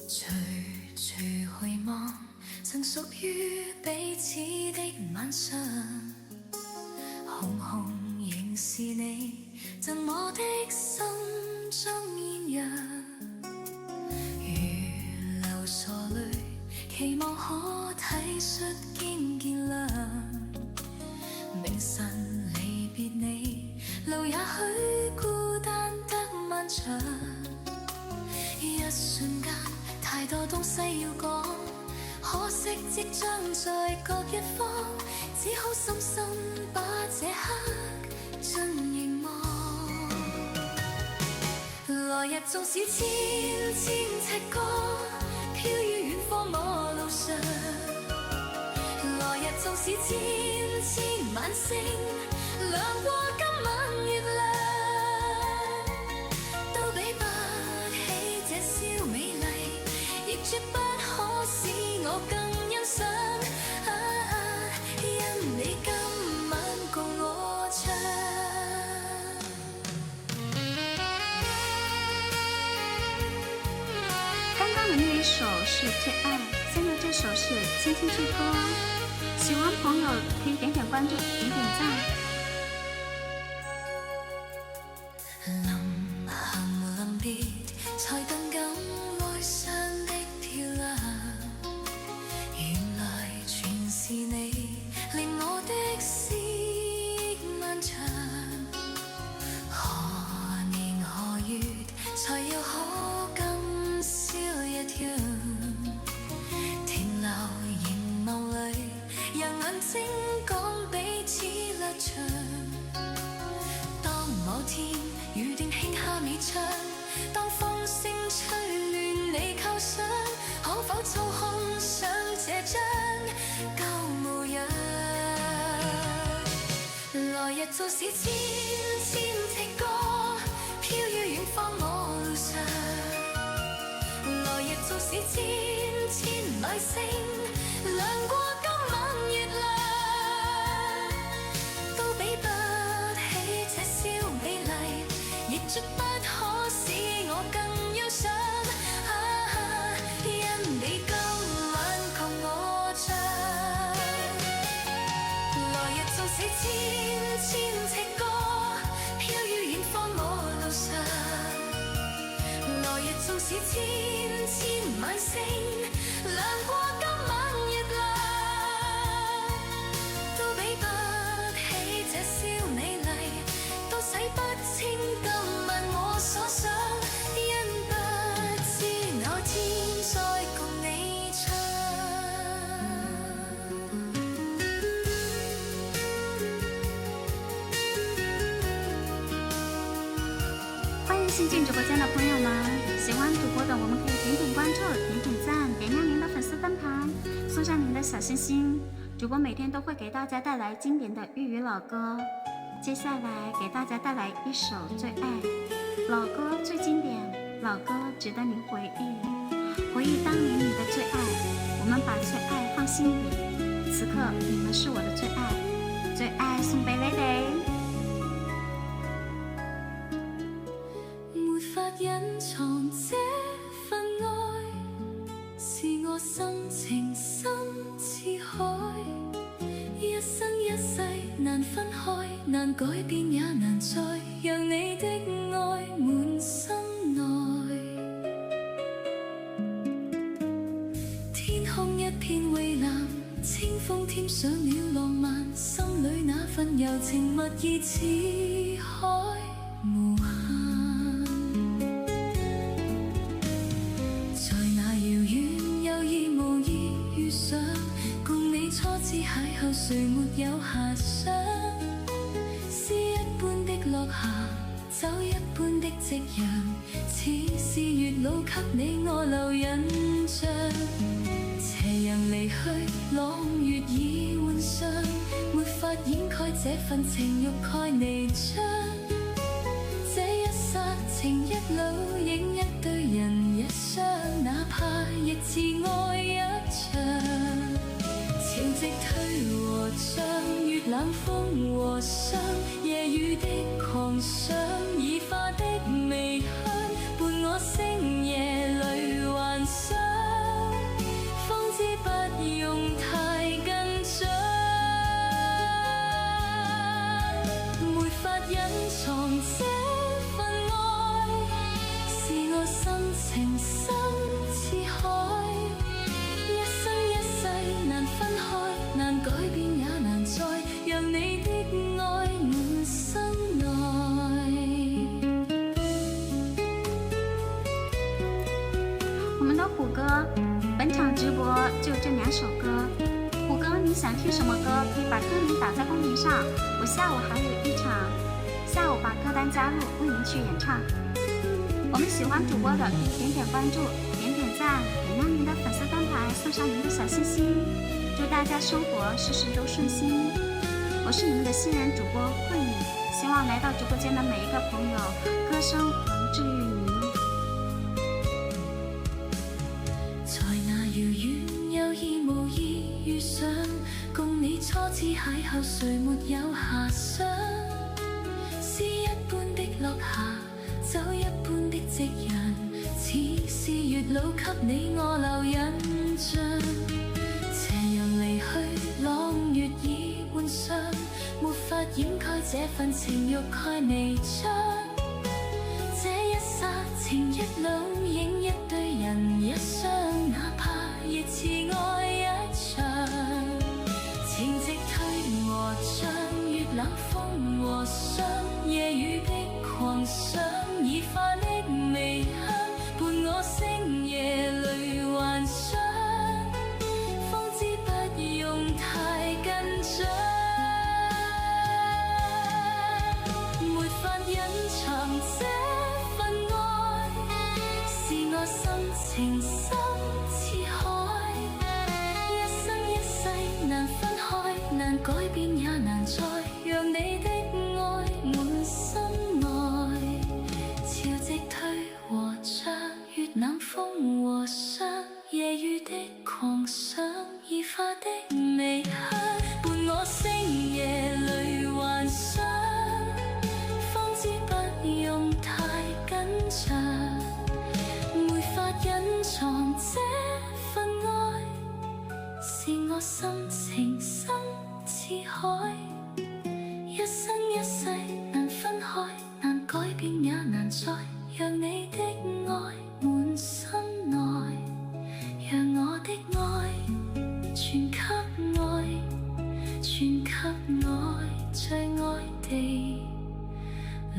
隨隨回望，曾屬於彼此的晚上，紅紅仍是你贈我的心中豔陽，如流傻淚，期望可體恤兼見諒。明晨離別你，路也許孤單得漫長，一瞬間太多東西要講，可惜即將在各一方，只好深深把這刻盡凝望。來日縱使千千尺歌，飄於遠方我路上，來日縱使千千晚星，亮過今晚月亮，都比不起這宵美麗，亦絕不可使我更欣賞。因你今晚共我唱。剛剛的那一首是最愛，現在這首是輕輕吹歌。喜歡朋友可以點點關注，點點讚。臨行臨別，才更感哀傷的漂亮。原來全是你，令我的思憶漫長。何年何月，才又可今宵一樣？停留凝眸裏，讓眼睛講彼此立場。當某天預定輕下尾窗，當風聲吹亂你構想，可否操控上這張舊模樣？來日縱使千千尺歌，飄於遠方我路上，來日縱使千千晚星，亮過今晚月亮，都比不起這宵美麗，亦絕不可使我更欣賞。因你今晚共我唱，來日縱使千千尺歌，飄於遠方我路上，來日縱使千千晚星，亮過今晚月亮，都比不起這宵美麗，都洗不清今晚我所想，因不知那天再共你唱。歡迎新進直播間的朋友們，喜歡主播的我們可以點點關注、點點讚、點亮您的粉絲燈牌，送上您的小心心。主播每天都會給大家帶來經典的粵語老歌，接下來給大家帶來一首《最愛》。老歌最經典，老歌值得您回憶，回憶當年你的最愛，我們把最愛放心裡，此刻你們是我的最愛，最愛送俾你哋。沒法隱藏這份愛，是我心情深似海，一生一世難分開，難改變也難再讓你的愛滿心內。天空一片蔚藍，清風添上了浪漫，心裏那份柔情蜜意似海無限。在那遙遠有意無意遇上，共你初次邂逅，誰沒有遐想？詩一般的落霞，酒一般的夕陽，似是月老給你我留印象。斜陽離去，朗月已換上，沒法掩蓋這份情欲蓋彌彰。這一剎情一老，影一對人一雙，哪怕亦自愛一場。潮汐退和漲，月冷風和霜，夜雨的狂想，已化的微香，伴我星夜裏幻想。情深似海，一生一世難分開，難改變也難再讓你的愛滿心內。我們的虎哥，本場直播就這2首歌。虎哥，你想聽什麼歌？可以把歌名打在公屏上，我下午還有一場，下午把歌單加入，為您去演唱。我們喜歡主播的可以點點關注，點點讚，點亮您的粉絲燈牌，送上您的小心心。祝大家生活事事都順心。我是你們的新人主播慧敏，希望來到直播間的每一個朋友，歌聲能治癒您。在那遙遠有意無意遇上，共你初次邂逅，誰沒有遐想？詩一般的落霞，酒一般的夕陽，似是月老給你我留印象。斜陽離去，朗月已換上，沒法掩蓋這份情欲蓋彌彰。這一剎情一縷映一對人一雙，哪怕熱熾愛一場。情直退和漲，月冷風和霜，夜雨的狂想，已化的微香，伴我星夜裏幻想。方知不用太緊張，沒法隱藏這份愛，是我心情深似海，一生一世難分開，難改變也難再讓你的愛滿心內。潮汐退和漲，月冷風和霜，夜雨的狂想，已化的微香，伴我星夜裏幻想。方知不用太緊張，沒法隱藏這份愛，是我心情深似海，一生一世難分開，難改變也難再讓你的愛滿心內，讓我的愛傳給愛，傳給愛最愛地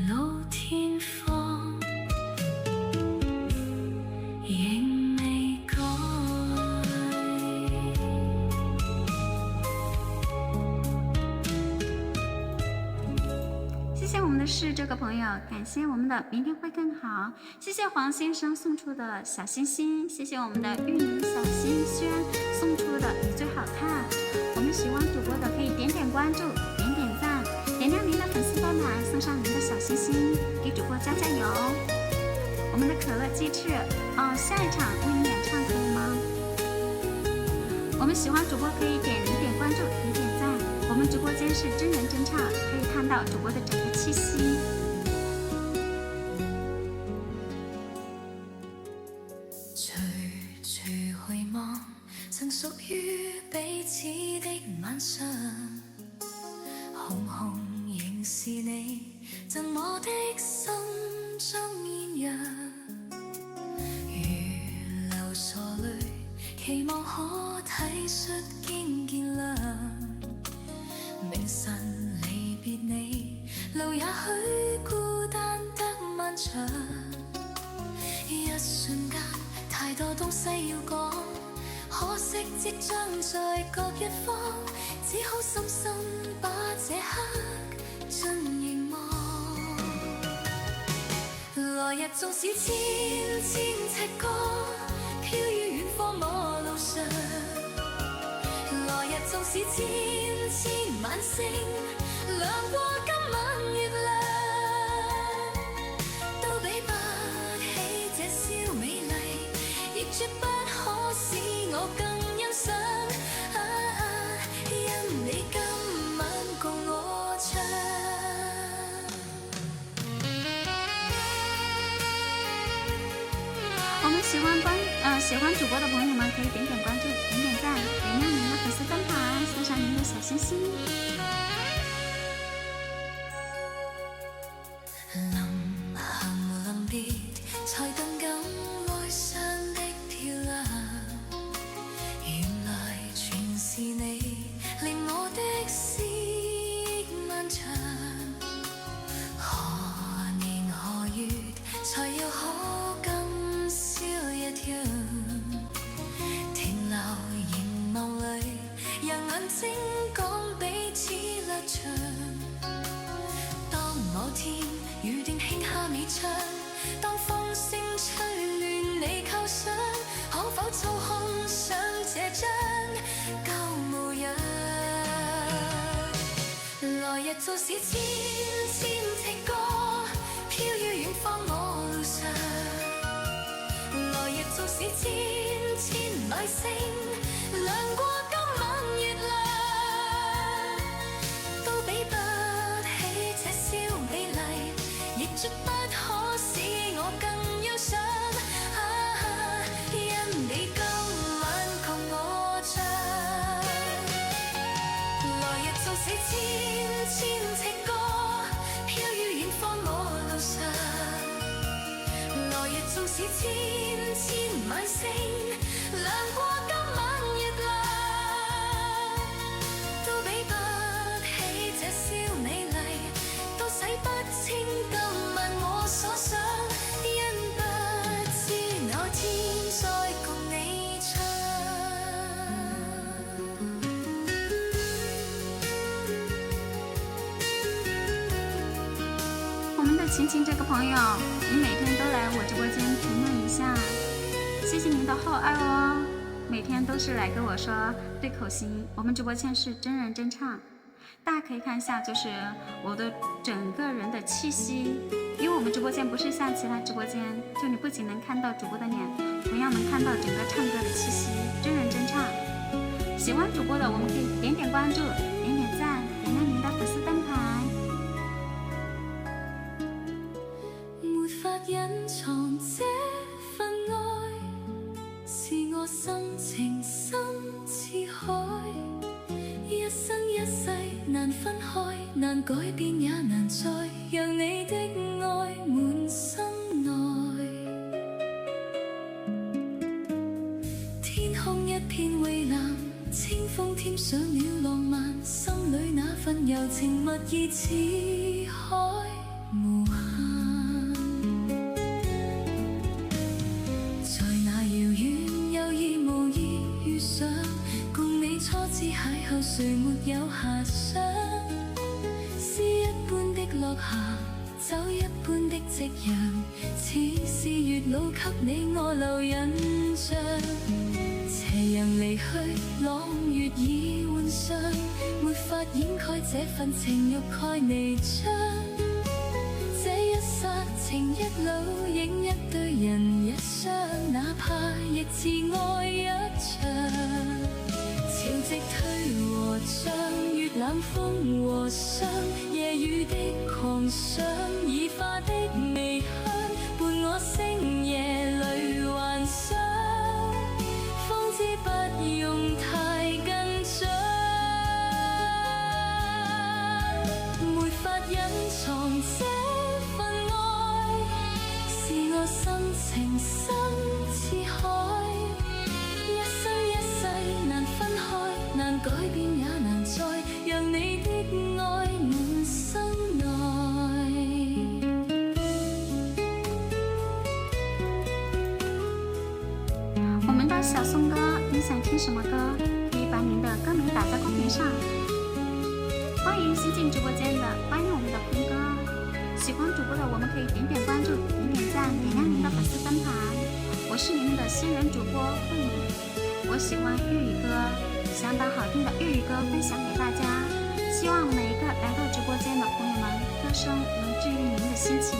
老天荒，仍未改。謝謝我們的是這個朋友，感謝我們的明天會更好，謝謝黃先生送出的小心心，謝謝我們的玉林小心轩送出的你最好看。我們喜歡主播的可以點點關注，點點讚，點亮您的粉絲燈牌，送上您的小心心，給主播加加油。我們的可樂雞翅，下一場為你演唱可以嗎？我們喜歡主播可以點關注，點讚。我們直播間是真人真唱，可以看到主播的整個氣息。隨隨回望，曾屬於彼此的晚上，紅紅仍是你，贈我的心中豔陽。如流傻淚，期望可體恤兼見諒。明晨離別你，路也許孤單得漫長。一瞬間，太多東西要講，可惜即將在各一方，只好深深把這刻盡凝望。來日縱使千千尺歌，飄於遠方陌路上。來日縱使千千晚星，亮過今晚月亮，都比不起這宵美麗，亦絕不可使我更欣賞。因你今晚共我唱。我們喜歡主播的朋友們可以點點關注，點點讚，點亮您的粉絲燈牌，送上您的小心心。臨行臨別，才更感哀傷。縱使千千隻歌飄於遠方我路上，來日縱使千千米星亮過今晚月亮，都比不起這宵美麗，亦絕不可使我更憂傷。因你今晚共我唱，來日縱使千千隻歌飄於遠方我路上，來日縱使千千米星亮過今晚月亮，都比不起這宵美麗，都洗不清今晚我所想，因不知那天再共你唱。我們的晴晴這個朋友，你每天都來我直播間評論一下，謝謝您的厚愛哦。每天都是來跟我說對口型，我們直播間是真人真唱，大家可以看一下，就是我的整個人的氣息，因為我們直播間不是像其他直播間，就你不僅能看到主播的臉，同樣能看到整個唱歌的氣息，真人真唱。喜歡主播的，我們可以點點關注，點點讚，點亮您的粉絲燈牌。沒法隱藏這份愛，是我心情深似海，一生一世難分開，難改變也難再讓你的愛滿心內。天空一片蔚藍，清風添上了浪漫，心裏那份柔情蜜意似海無限。在那遙遠有意無意遇上，共你初次邂逅，誰沒有遐想？詩一般的落霞，酒一般的夕陽，似是月老給你我留印象。斜陽離去，朗月已換上，沒法掩蓋這份情欲蓋彌彰。這一剎情一老，影一對人一雙，哪怕亦自愛一場。潮汐退和漲，月冷風和霜，夜雨的狂想，已化的微香，伴我星夜裏幻想。方知不用太緊張，沒法隱藏這份愛，是我心情深似海，一生一世難分開，難改變也難再讓你的愛滿心內。我們的小宋哥，你想聽什麼歌？可以把您的歌名打在公屏上。歡迎新進直播間的，歡迎我們的鵬哥。喜歡主播的，我們可以點點關注，點點讚，點亮您的粉絲燈牌。我是您的新人主播慧敏，我喜歡粵語歌，想把好聽的粵語歌分享給大家。希望每一個來到直播間的朋友們，歌聲能治癒您的心情。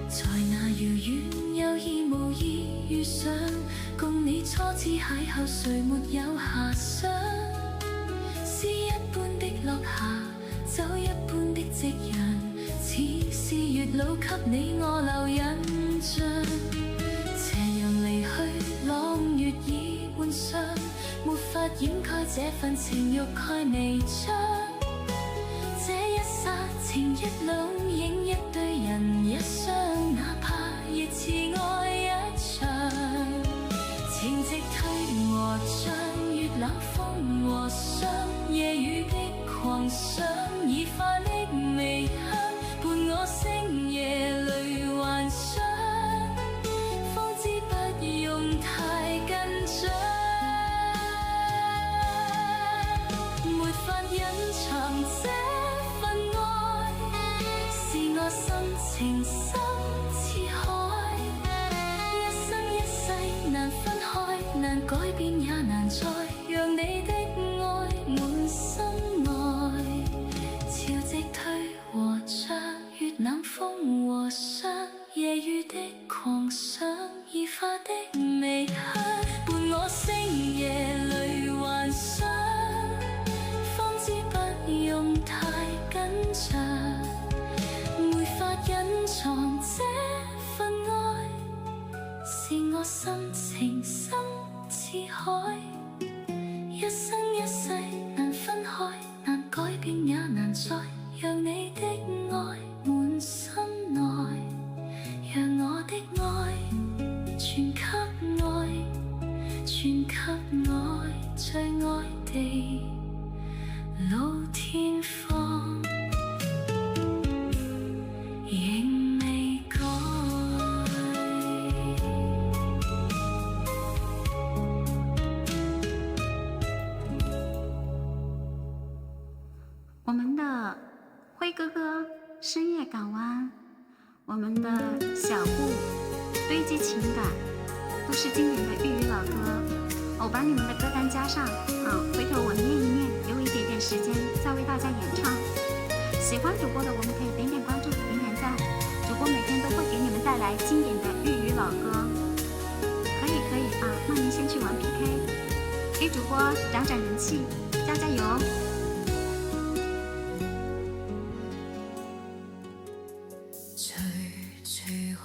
在那遙遠有意無意遇上，共你初次邂逅，誰沒有遐想？詩一般的落霞，酒一般的夕陽，似是月老給你我留印象。斜陽離去，朗月已換上，沒法掩蓋這份情欲蓋彌彰。這一剎情一縷，影一對人一雙，哪怕亦似愛一場。情夕退和漲，月冷風和霜，夜雨的狂想，已化的微香，伴我星夜裏幻想。方知不用太緊張，沒法隱藏這份愛，是我心情深似海，一生一世難分開，難改變也難再讓你的和尚，夜雨的狂想，異化的微香，伴我星夜裏幻想，方知不用太緊張，沒法隱藏這份愛，是我心情深似海，一生一世難分開，難改變也難再讓你的愛滿心內，讓我的愛傳給愛，傳給愛最愛地老天荒，仍未改。我们的辉哥哥深夜港湾，我们的小布堆积情感，都是经典的粤语老歌。我把你们的歌单加上，回头我念一念，留一点点时间再为大家演唱。喜欢主播的，我们可以点点关注，点点赞。主播每天都会给你们带来经典的粤语老歌。可以啊，那您先去玩 PK， 给主播涨涨人气，加加油！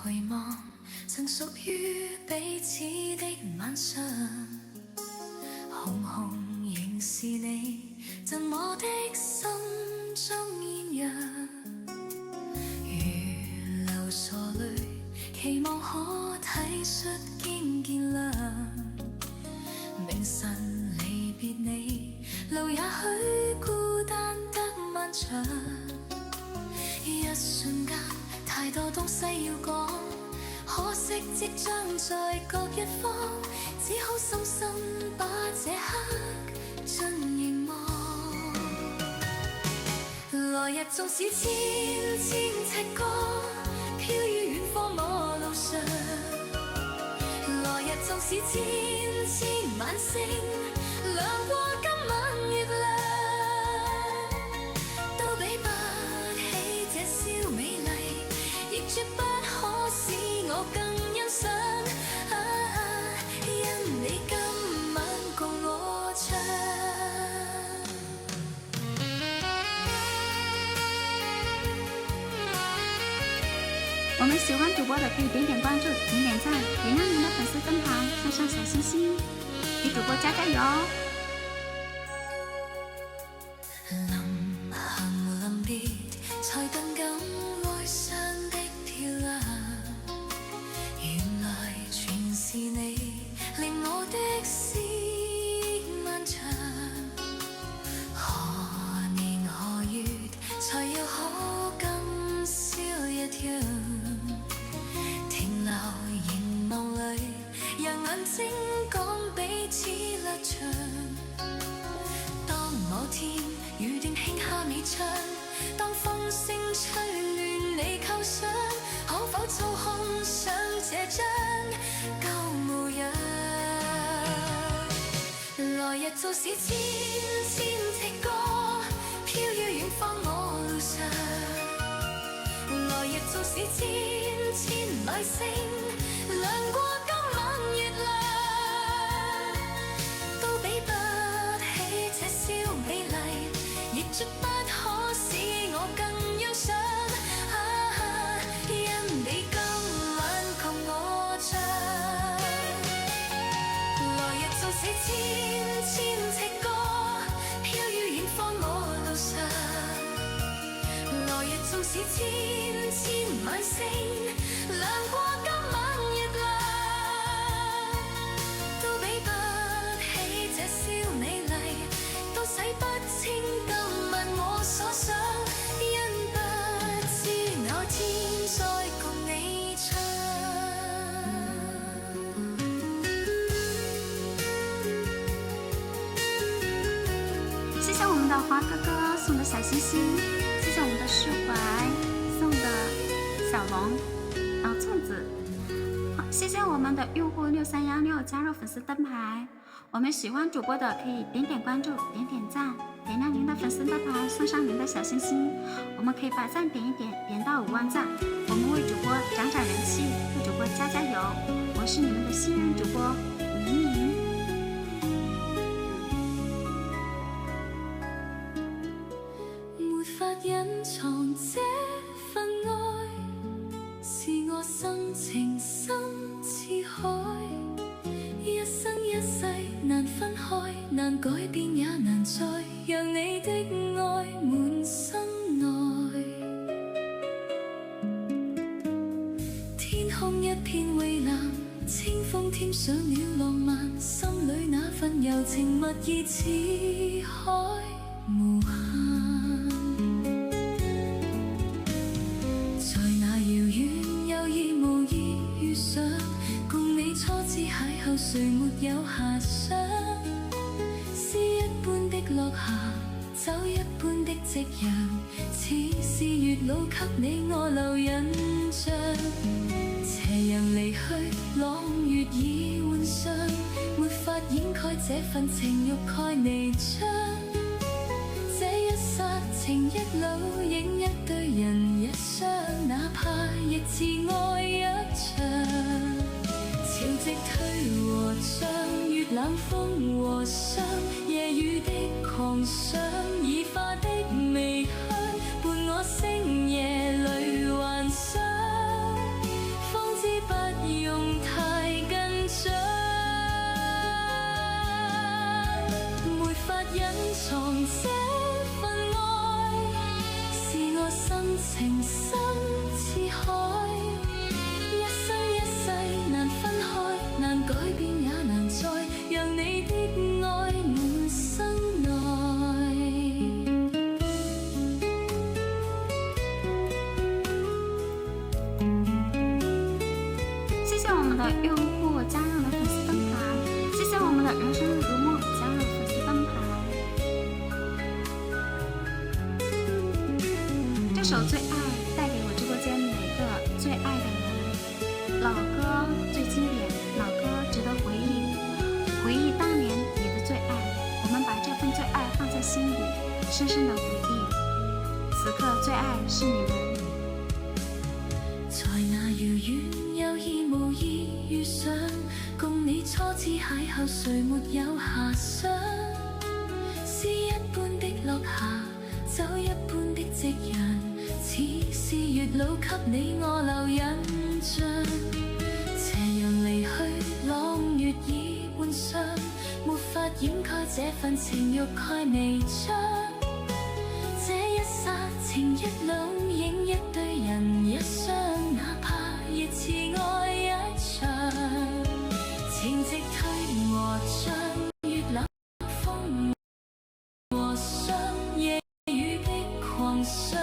回望曾屬於彼此的晚上，紅紅仍是你贈我的心中豔陽，如流傻淚，期望可體恤兼見諒，明晨離別你，路也許孤單得漫長，一瞬間太多東西要講，可惜即將在各一方，只好深深把這刻盡凝望。來日縱使千千尺歌，飄於遠方我路上。來日縱使千千晚星，亮過今晚月亮，都比不起這宵美麗，亦絕不可使我更欣賞。因你今晚共我唱。我们喜欢主播的可以點點關注，點點讚，點亮您的粉絲燈牌，送上小心心，給主播加加油！臨行臨別，才更感哀傷的漂亮。原來全是你，令我的思漫長。何年何月，才要可今宵一樣？停留凝望裏，讓眼睛講彼此立場。當某天雨斷輕敲你窗，當風聲吹亂你構想，可否操控上這張舊模樣？來日縱使千千尺歌，飄於遠方我路上。來日縱使千千晚星，亮過今晚月亮，都比不起這宵美麗，亦絕不可使我更欣賞。因你今晚共我唱。來日縱使千千尺歌，飄於遠方我路上。來日縱使千千晚星，亮過今晚月亮，都比不起這宵美麗，都洗不清今晚我所想，因不知那天再共你唱。謝謝我們的華哥哥送的小星星，謝謝我們的釋懷送的小龍粽子，好，謝謝我們的用戶6316加入粉絲燈牌。我們喜歡主播的可以點點關注，點點讚，點亮您的粉絲燈牌，送上您的小星星。我們可以把讚點一點，點到5萬讚，我們為主加加油！我是你们的新人主播宁宁。沒法隱藏這份愛，是我深情深似海，一生一世難分開，難改變也難再讓你的愛滿心內。天空一片蔚藍，清風添上了浪漫，心裏那份柔情蜜意似海無限。在那遙遠有意無意遇上，共你初次邂逅，誰沒有遐想？詩一般的落霞，酒一般的夕陽，似是月老給你我留印象。斜陽離去，朗月已換上，沒法掩蓋這份情欲蓋彌彰。這一剎情一縷，影一對人一雙，哪怕亦似愛一場。潮汐退和漲，月冷風和霜，夜雨的狂想，已化的微香，伴我星夜裏幻想，方知不用太緊張。沒法隱藏這份愛，是我深情深似海，一生一世難分開，難改變也難再讓你的愛滿心內。謝謝我們的用戶加入了粉絲燈牌，謝謝我們的人生如夢加入了粉絲燈牌。這首《最愛》帶給我直播間每個最愛的人。老歌最經典，老歌值得回憶，回憶當年你的最愛。我們把這份最愛放在心裡，深深的回憶。此刻最愛是你們。在那遙遠有意無意遇上，共你初次邂逅，誰沒有遐想？詩一般的落霞，酒一般的夕陽，似是月老給你我留印象。斜陽離去，朗月已換上，沒法掩蓋這份情欲蓋彌彰。這一剎情一縷，影一對人一雙，哪怕亦似愛一場。情夕退和漲，月冷風和霜，夜雨的狂想，